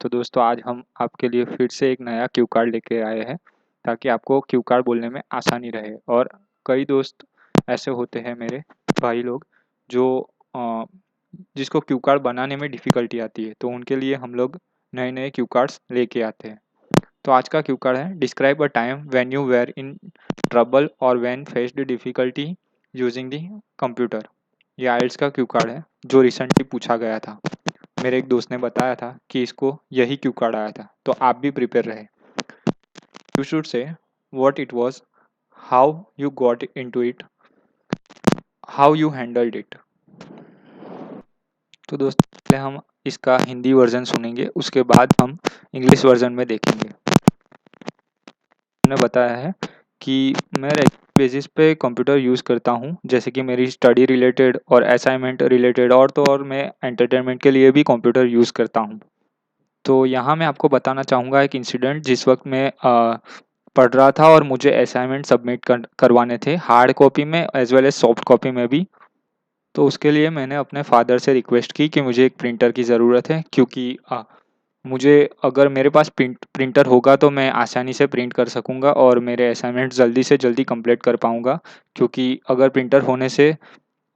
तो दोस्तों आज हम आपके लिए फिर से एक नया क्यू कार्ड लेके आए हैं ताकि आपको क्यू कार्ड बोलने में आसानी रहे। और कई दोस्त ऐसे होते हैं मेरे भाई लोग जो अ, जिसको क्यू कार्ड बनाने में डिफ़िकल्टी आती है, तो उनके लिए हम लोग नए नए क्यू कार्ड्स लेके आते हैं। तो आज का क्यू कार्ड है, describe a time when you were in trouble और when faced difficulty using the computer. ये आइल्स का क्यू कार्ड है जो रिसेंटली पूछा गया था। मेरे एक दोस्त ने बताया था कि इसको यही क्यू कार्ड आया था, तो आप भी प्रिपेयर रहे। You should say what it was, how you got into it, how you handled it. तो दोस्तों पहले हम इसका हिंदी वर्जन सुनेंगे, उसके बाद हम इंग्लिश वर्जन में देखेंगे। मैंने बताया है कि मैं रेगुलर बेसिस पे कंप्यूटर यूज़ करता हूँ, जैसे कि मेरी स्टडी रिलेटेड और असाइनमेंट रिलेटेड, और तो और मैं एंटरटेनमेंट के लिए भी कंप्यूटर यूज़ करता हूँ। तो यहाँ मैं आपको बताना चाहूँगा एक इंसिडेंट। जिस वक्त मैं पढ़ रहा था और मुझे असाइनमेंट सबमिट करवाने थे हार्ड कॉपी में as well as soft copy में भी। तो उसके लिए मैंने अपने फादर से रिक्वेस्ट की कि मुझे एक प्रिंटर की ज़रूरत है, क्योंकि मुझे अगर मेरे पास प्रिंटर होगा तो मैं आसानी से प्रिंट कर सकूँगा और मेरे असाइनमेंट जल्दी से जल्दी कंप्लीट कर पाऊँगा। क्योंकि अगर प्रिंटर होने से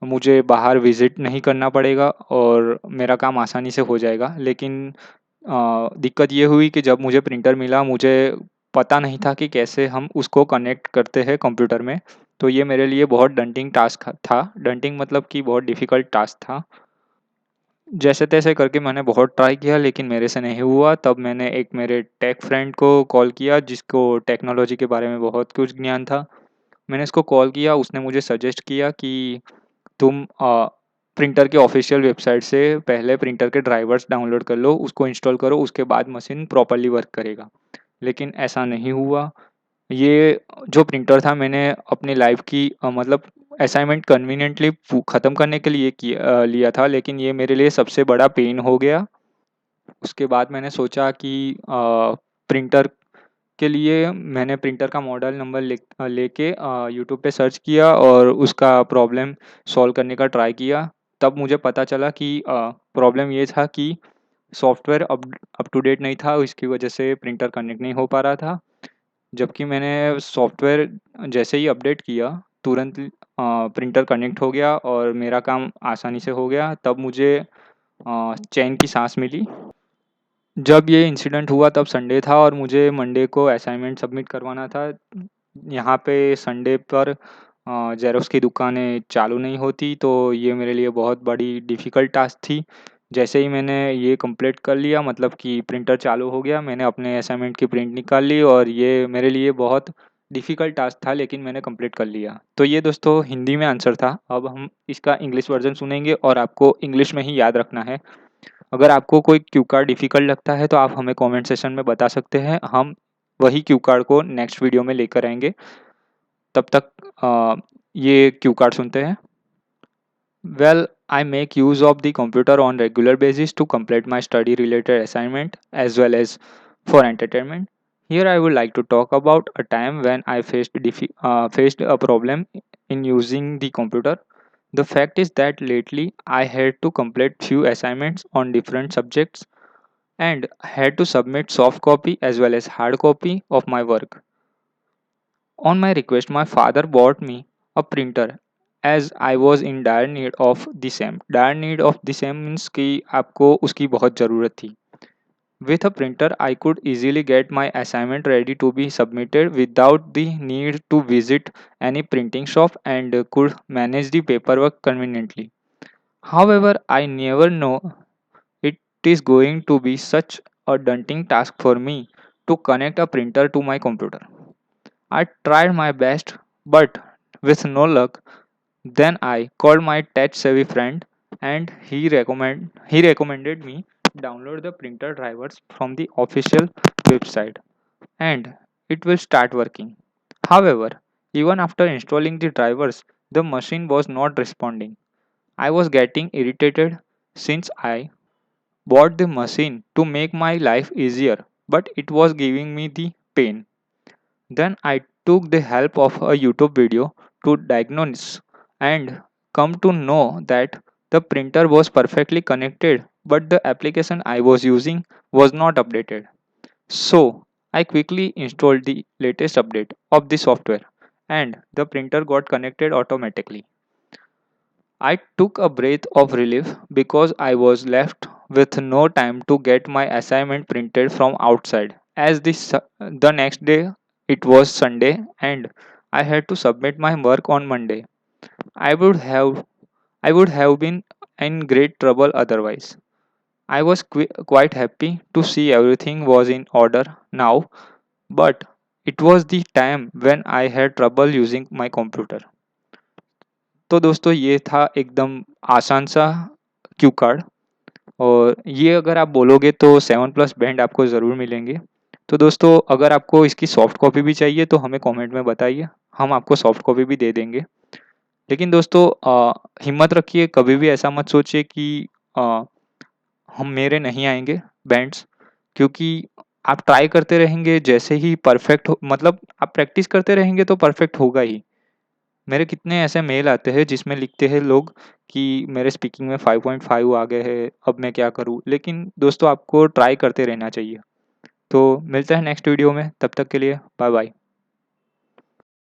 मुझे बाहर विज़िट नहीं करना पड़ेगा और मेरा काम आसानी से हो जाएगा। लेकिन दिक्कत ये हुई कि जब मुझे प्रिंटर मिला, मुझे पता नहीं था कि कैसे हम उसको कनेक्ट करते हैं कंप्यूटर में। तो ये मेरे लिए बहुत डंटिंग टास्क था। डंटिंग मतलब कि बहुत डिफ़िकल्ट टास्क था। जैसे-तैसे करके मैंने बहुत ट्राई किया लेकिन मेरे से नहीं हुआ। तब मैंने एक मेरे टेक फ्रेंड को कॉल किया जिसको टेक्नोलॉजी के बारे में बहुत कुछ ज्ञान था। मैंने उसको कॉल किया, उसने मुझे सजेस्ट किया कि तुम प्रिंटर के ऑफ़िशियल वेबसाइट से पहले प्रिंटर के ड्राइवर्स डाउनलोड कर लो, उसको इंस्टॉल करो, उसके बाद मशीन प्रॉपर्ली वर्क करेगा। लेकिन ऐसा नहीं हुआ। ये जो प्रिंटर था मैंने अपनी लाइफ़ की मतलब असाइनमेंट कन्वीनिएंटली ख़त्म करने के लिए लिया था, लेकिन ये मेरे लिए सबसे बड़ा पेन हो गया। उसके बाद मैंने सोचा कि प्रिंटर के लिए मैंने प्रिंटर का मॉडल नंबर लेके यूट्यूब पे सर्च किया और उसका प्रॉब्लम सॉल्व करने का ट्राई किया। तब मुझे पता चला कि प्रॉब्लम ये था कि सॉफ्टवेयर अप टू डेट नहीं था, इसकी वजह से प्रिंटर कनेक्ट नहीं हो पा रहा था। जबकि मैंने सॉफ्टवेयर जैसे ही अपडेट किया, तुरंत प्रिंटर कनेक्ट हो गया और मेरा काम आसानी से हो गया। तब मुझे चैन की साँस मिली। जब ये इंसिडेंट हुआ तब संडे था और मुझे मंडे को असाइनमेंट सबमिट करवाना था। यहाँ पे संडे पर ज़ेरॉक्स की दुकानें चालू नहीं होती, तो ये मेरे लिए बहुत बड़ी डिफ़िकल्ट टास्क थी। जैसे ही मैंने ये कंप्लीट कर लिया, मतलब कि प्रिंटर चालू हो गया, मैंने अपने असाइनमेंट की प्रिंट निकाल ली और ये मेरे लिए बहुत डिफ़िकल्ट टास्क था, लेकिन मैंने कंप्लीट कर लिया। तो ये दोस्तों हिंदी में आंसर था। अब हम इसका इंग्लिश वर्ज़न सुनेंगे और आपको इंग्लिश में ही याद रखना है। अगर आपको कोई क्यू कार्ड डिफ़िकल्ट लगता है तो आप हमें कमेंट सेक्शन में बता सकते हैं। हम वही क्यू कार्ड को नेक्स्ट वीडियो में लेकर आएँगे। तब तक ये क्यू कार्ड सुनते हैं। Well, I make use of the computer on regular basis to complete my study related assignment as well as for entertainment. Here I would like to talk about a time when I faced a problem in using the computer. The fact is that lately I had to complete few assignments on different subjects and had to submit soft copy as well as hard copy of my work. On my request, my father bought me a printer as I was in dire need of the same. Dire need of the same means कि आपको उसकी बहुत ज़रूरत थी. With a printer, I could easily get my assignment ready to be submitted without the need to visit any printing shop and could manage the paperwork conveniently. However, I never know it is going to be such a daunting task for me to connect a printer to my computer. I tried my best, but with no luck. Then I called my tech-savvy friend, and he recommended me download the printer drivers from the official website, and it will start working. However, even after installing the drivers, the machine was not responding. I was getting irritated since I bought the machine to make my life easier, but it was giving me the pain. Then I took the help of a YouTube video to diagnose and come to know that the printer was perfectly connected but the application I was using was not updated. So I quickly installed the latest update of the software and the printer got connected automatically. I took a breath of relief because I was left with no time to get my assignment printed from outside. As the next day it was Sunday and I had to submit my work on Monday. I would have I would have been in great trouble otherwise. I was quite happy to see everything was in order now, but it was the time when I had trouble using my computer. तो दोस्तों ये था एकदम आसान सा Q card और ये अगर आप बोलोगे तो 7+ बैंड आपको ज़रूर मिलेंगे। तो दोस्तों अगर आपको इसकी सॉफ्ट कॉपी भी चाहिए तो हमें कमेंट में बताइए, हम आपको सॉफ्ट कॉपी भी दे देंगे। लेकिन दोस्तों हिम्मत रखिए, कभी भी ऐसा मत सोचिए कि अ, हम मेरे नहीं आएँगे बैंड्स, क्योंकि आप ट्राई करते रहेंगे जैसे ही परफेक्ट हो मतलब आप प्रैक्टिस करते रहेंगे तो परफेक्ट होगा ही। मेरे कितने ऐसे मेल आते हैं जिसमें लिखते हैं लोग कि मेरे स्पीकिंग में 5.5 आ गए हैं, अब मैं क्या करूँ? लेकिन दोस्तों आपको ट्राई करते रहना चाहिए। तो मिलते हैं नेक्स्ट वीडियो में, तब तक के लिए बाय बाय।